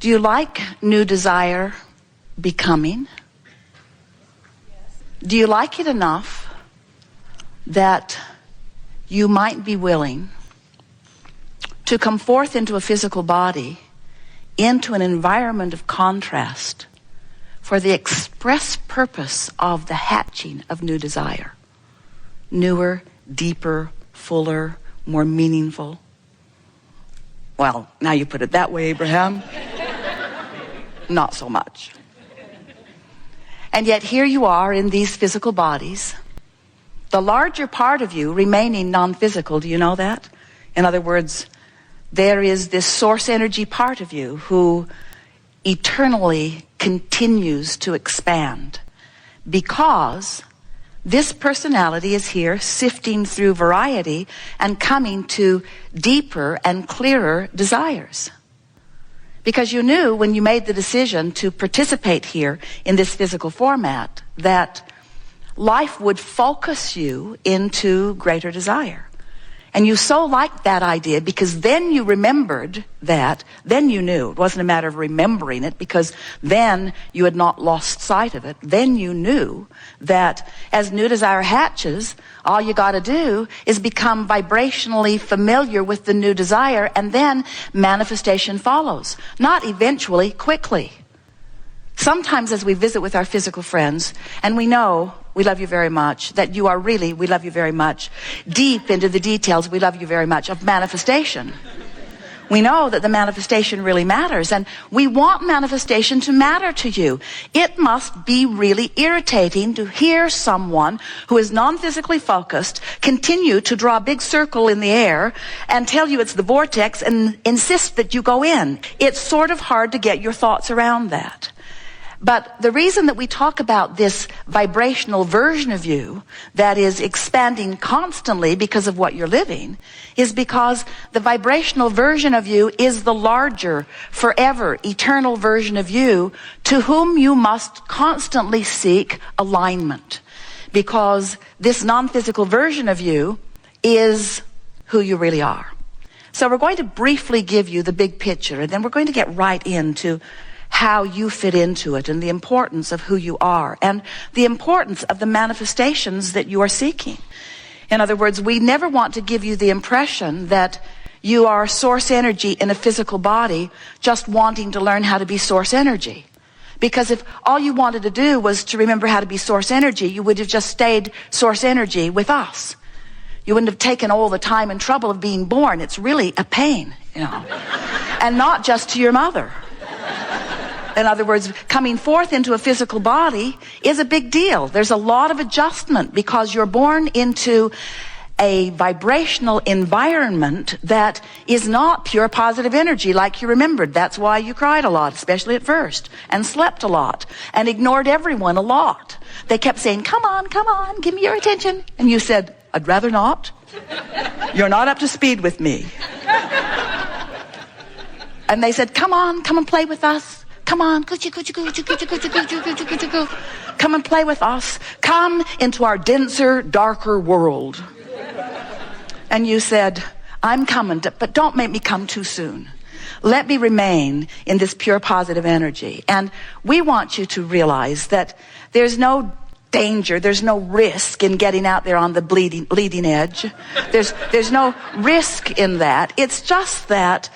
Do you like new desire becoming? Do you like it enough that you might be willing to come forth into a physical body, into an environment of contrast, for the express purpose of the hatching of new desire? Newer, deeper, fuller, more meaningful. Well, now you put it that way, Abraham. Not so much. And yet here you are in these physical bodies, the larger part of you remaining non-physical. Do you know that? In other words, there is this source energy part of you who eternally continues to expand, because this personality is here sifting through variety and coming to deeper and clearer desires. Because you knew when you made the decision to participate here in this physical format that life would focus you into greater desire. And you so liked that idea because then you remembered that, then you knew. It wasn't a matter of remembering it because then you had not lost sight of it. Then you knew that as new desire hatches, all you got to do is become vibrationally familiar with the new desire, and then manifestation follows. Not eventually, quickly. Sometimes as we visit with our physical friends, and we know we love you very much, that you are really, we love you very much, deep into the details, we love you very much, of manifestation. We know that the manifestation really matters, and we want manifestation to matter to you. It must be really irritating to hear someone who is non-physically focused continue to draw a big circle in the air and tell you it's the vortex and insist that you go in. It's sort of hard to get your thoughts around that. But the reason that we talk about this vibrational version of you that is expanding constantly because of what you're living is because the vibrational version of you is the larger, forever, eternal version of you to whom you must constantly seek alignment. Because this non-physical version of you is who you really are. So we're going to briefly give you the big picture, and then we're going to get right into how you fit into it and the importance of who you are and the importance of the manifestations that you are seeking. In other words, we never want to give you the impression that you are source energy in a physical body just wanting to learn how to be source energy. Because if all you wanted to do was to remember how to be source energy, you would have just stayed source energy with us. You wouldn't have taken all the time and trouble of being born. It's really a pain, you know. And not just to your mother. In other words, coming forth into a physical body is a big deal. There's a lot of adjustment because you're born into a vibrational environment that is not pure positive energy like you remembered. That's why you cried a lot, especially at first, and slept a lot, and ignored everyone a lot. They kept saying, come on, give me your attention. And you said, I'd rather not. You're not up to speed with me. And they said, come and play with us. Come on, come and play with us. Come into our denser, darker world. And you said, I'm coming, but don't make me come too soon. Let me remain in this pure positive energy. And we want you to realize that there's no danger, there's no risk in getting out there on the bleeding edge. There's no risk in that. It's just that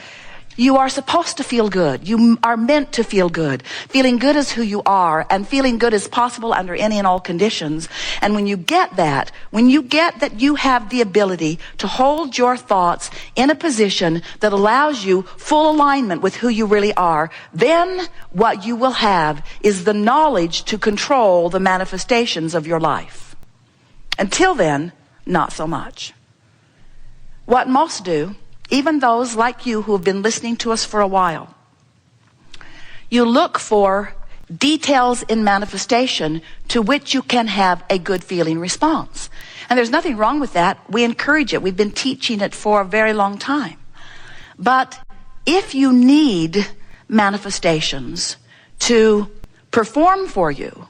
you are supposed to feel good. You are meant to feel good. Feeling good is who you are, and feeling good is possible under any and all conditions. And when you get that you have the ability to hold your thoughts in a position that allows you full alignment with who you really are, then what you will have is the knowledge to control the manifestations of your life. Until then, not so much. What most do, even those like you who have been listening to us for a while, you look for details in manifestation to which you can have a good feeling response. And there's nothing wrong with that. We encourage it. We've been teaching it for a very long time. But if you need manifestations to perform for you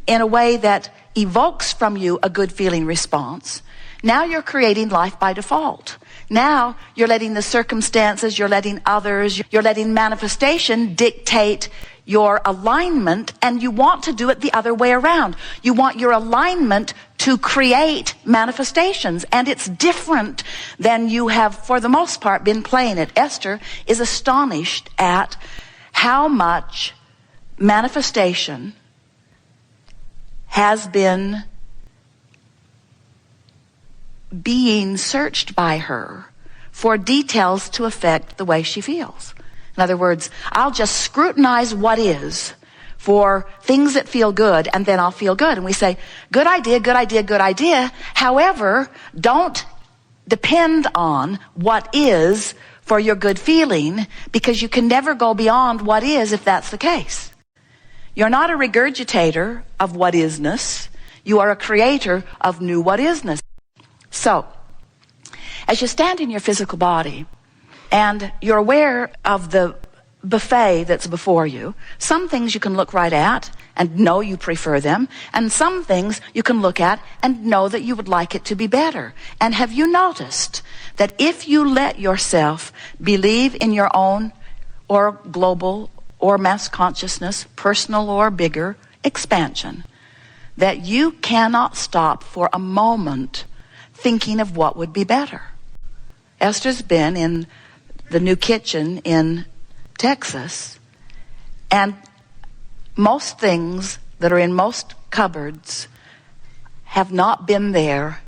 in a way that evokes from you a good feeling response, now you're creating life by default. Now you're letting the circumstances, you're letting others, you're letting manifestation dictate your alignment, and you want to do it the other way around. You want your alignment to create manifestations, and it's different than you have, for the most part, been playing it. Esther is astonished at how much manifestation has been being searched by her for details to affect the way she feels. In other words, I'll just scrutinize what is for things that feel good, and then I'll feel good. And we say, good idea, good idea, good idea. However, don't depend on what is for your good feeling, because you can never go beyond what is if that's the case. You're not a regurgitator of what isness. You are a creator of new what isness. So, as you stand in your physical body and you're aware of the buffet that's before you, some things you can look right at and know you prefer them, and some things you can look at and know that you would like it to be better. And have you noticed that if you let yourself believe in your own or global or mass consciousness, personal or bigger expansion, that you cannot stop for a moment thinking of what would be better? Esther's been in the new kitchen in Texas, and most things that are in most cupboards have not been there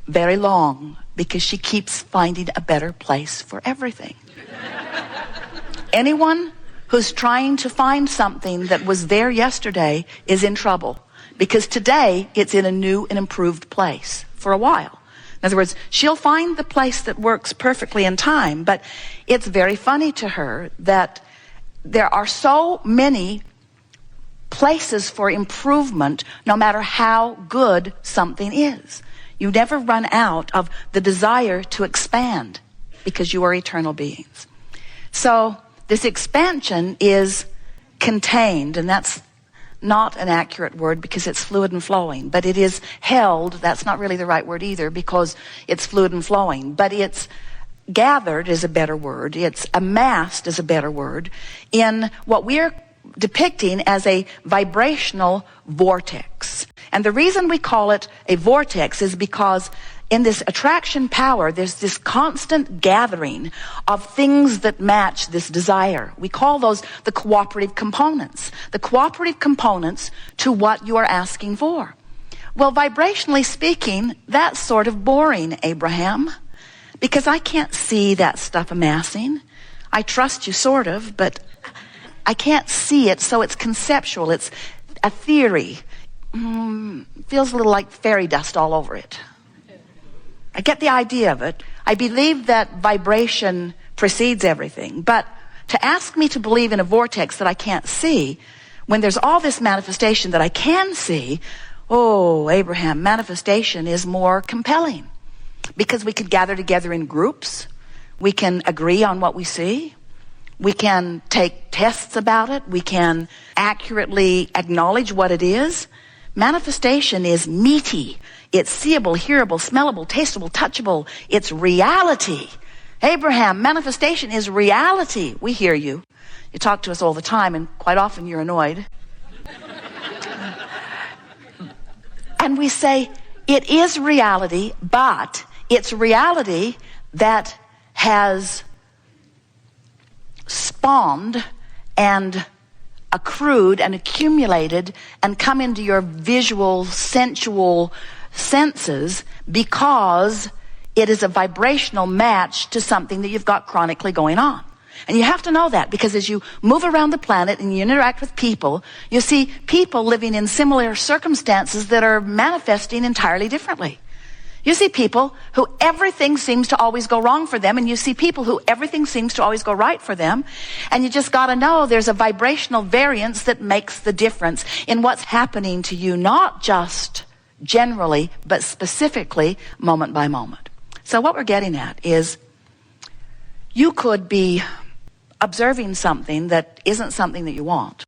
very long, because she keeps finding a better place for everything. Anyone who's trying to find something that was there yesterday is in trouble, because today it's in a new and improved place for a while. In other words, she'll find the place that works perfectly in time, but it's very funny to her that there are so many places for improvement no matter how good something is. You never run out of the desire to expand, because you are eternal beings. So this expansion is contained, and that's not an accurate word because it's fluid and flowing, but it is held. That's not really the right word either, because it's fluid and flowing, but it's gathered is a better word. It's amassed is a better word in what we're depicting as a vibrational vortex. And the reason we call it a vortex is because in this attraction power, there's this constant gathering of things that match this desire. We call those the cooperative components. The cooperative components to what you are asking for. Well, vibrationally speaking, that's sort of boring, Abraham, because I can't see that stuff amassing. I trust you sort of, but I can't see it, so it's conceptual. It's a theory. Feels a little like fairy dust all over it. I get the idea of it. I believe that vibration precedes everything. But to ask me to believe in a vortex that I can't see, when there's all this manifestation that I can see, oh, Abraham, manifestation is more compelling. Because we could gather together in groups. We can agree on what we see. We can take tests about it. We can accurately acknowledge what it is. Manifestation is meaty. It's seeable, hearable, smellable, tasteable, touchable. It's reality. Abraham, manifestation is reality. We hear you. You talk to us all the time, and quite often you're annoyed. And we say, it is reality, but it's reality that has spawned and accrued and accumulated and come into your visual, sensual senses because it is a vibrational match to something that you've got chronically going on. And you have to know that, because as you move around the planet and you interact with people, you see people living in similar circumstances that are manifesting entirely differently. You see people who everything seems to always go wrong for them, and you see people who everything seems to always go right for them. And you just got to know there's a vibrational variance that makes the difference in what's happening to you, not just generally, but specifically moment by moment. So what we're getting at is you could be observing something that isn't something that you want.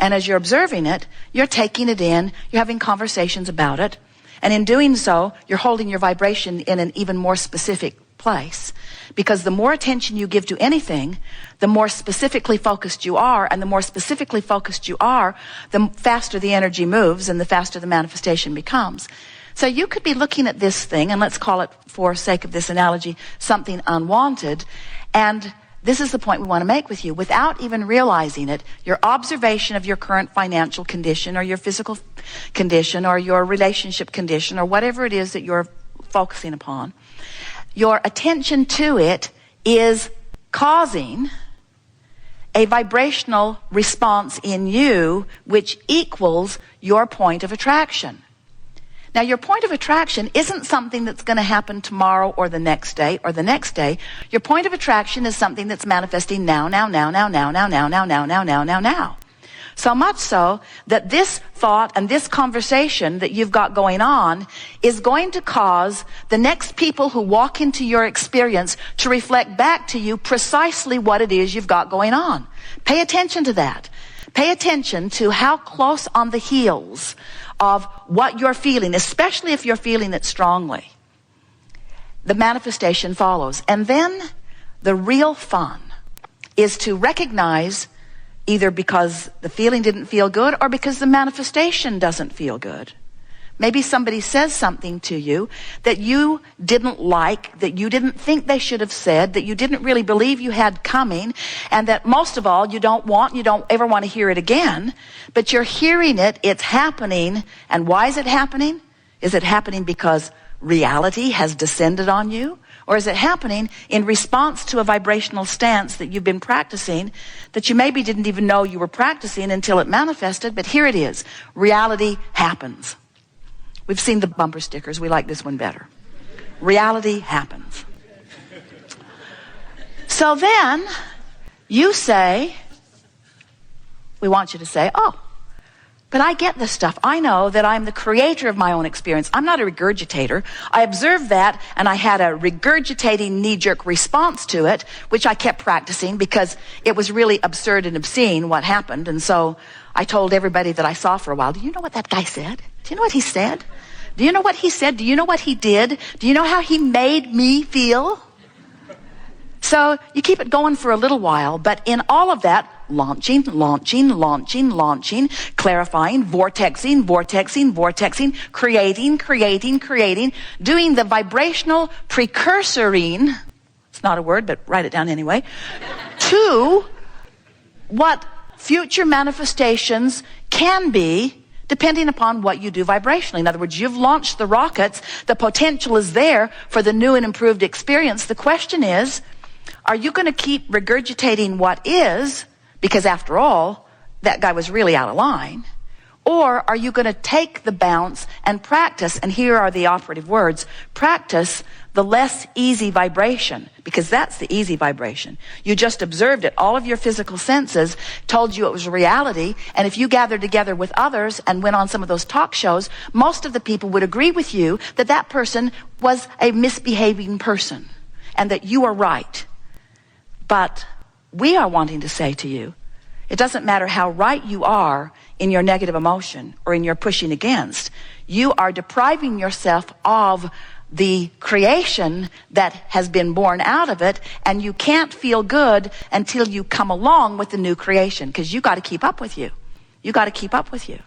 And as you're observing it, you're taking it in, you're having conversations about it. And in doing so, you're holding your vibration in an even more specific place. Because the more attention you give to anything, the more specifically focused you are, and the more specifically focused you are, the faster the energy moves and the faster the manifestation becomes. So you could be looking at this thing, and let's call it, for sake of this analogy, something unwanted, and this is the point we want to make with you. Without even realizing it, your observation of your current financial condition or your physical condition or your relationship condition or whatever it is that you're focusing upon, your attention to it is causing a vibrational response in you which equals your point of attraction. Now, your point of attraction isn't something that's going to happen tomorrow or the next day or the next day. Your point of attraction is something that's manifesting now. So much so that this thought and this conversation that you've got going on is going to cause the next people who walk into your experience to reflect back to you precisely what it is you've got going on. Pay attention to that. Pay attention to how close on the heels of what you're feeling, especially if you're feeling it strongly, the manifestation follows. And then the real fun is to recognize, either because the feeling didn't feel good or because the manifestation doesn't feel good. Maybe somebody says something to you that you didn't like, that you didn't think they should have said, that you didn't really believe you had coming, and that most of all you don't ever want to hear it again, but you're hearing it, it's happening. And why is it happening? Is it happening because reality has descended on you? Or is it happening in response to a vibrational stance that you've been practicing that you maybe didn't even know you were practicing until it manifested? But here it is. Reality happens. We've seen the bumper stickers. We like this one better. Reality happens. So then you say, we want you to say, oh, but I get this stuff. I know that I'm the creator of my own experience. I'm not a regurgitator. I observed that, and I had a regurgitating knee-jerk response to it, which I kept practicing because it was really absurd and obscene what happened. And so I told everybody that I saw for a while, do you know what that guy said? Do you know what he said? Do you know what he said? Do you know what he did? Do you know how he made me feel? So you keep it going for a little while, but in all of that, launching, clarifying, vortexing, creating, doing the vibrational precursoring, it's not a word, but write it down anyway, to what future manifestations can be depending upon what you do vibrationally. In other words, you've launched the rockets, the potential is there for the new and improved experience. The question is, are you going to keep regurgitating what is, because after all, that guy was really out of line? Or are you going to take the bounce and practice, and here are the operative words, practice the less easy vibration, because that's the easy vibration. You just observed it. All of your physical senses told you it was reality, and if you gathered together with others and went on some of those talk shows, most of the people would agree with you that that person was a misbehaving person and that you are right. But we are wanting to say to you, it doesn't matter how right you are in your negative emotion or in your pushing against, you are depriving yourself of the creation that has been born out of it, and you can't feel good until you come along with the new creation, because you got to keep up with you. You got to keep up with you.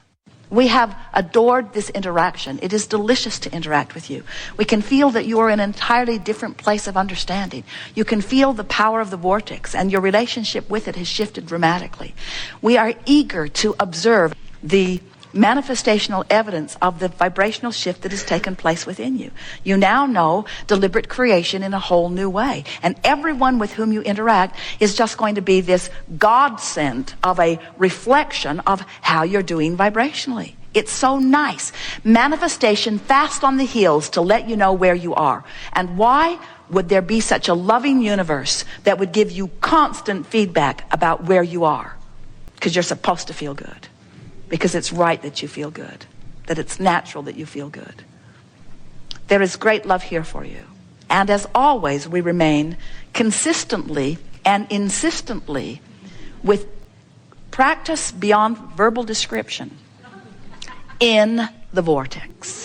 We have adored this interaction. It is delicious to interact with you. We can feel that you are in an entirely different place of understanding. You can feel the power of the vortex, and your relationship with it has shifted dramatically. We are eager to observe the manifestational evidence of the vibrational shift that has taken place within you. You now know deliberate creation in a whole new way. And everyone with whom you interact is just going to be this godsend of a reflection of how you're doing vibrationally. It's so nice. Manifestation fast on the heels to let you know where you are. And why would there be such a loving universe that would give you constant feedback about where you are? Because you're supposed to feel good. Because it's right that you feel good, that it's natural that you feel good. There is great love here for you. And as always, we remain consistently and insistently with practice beyond verbal description in the vortex.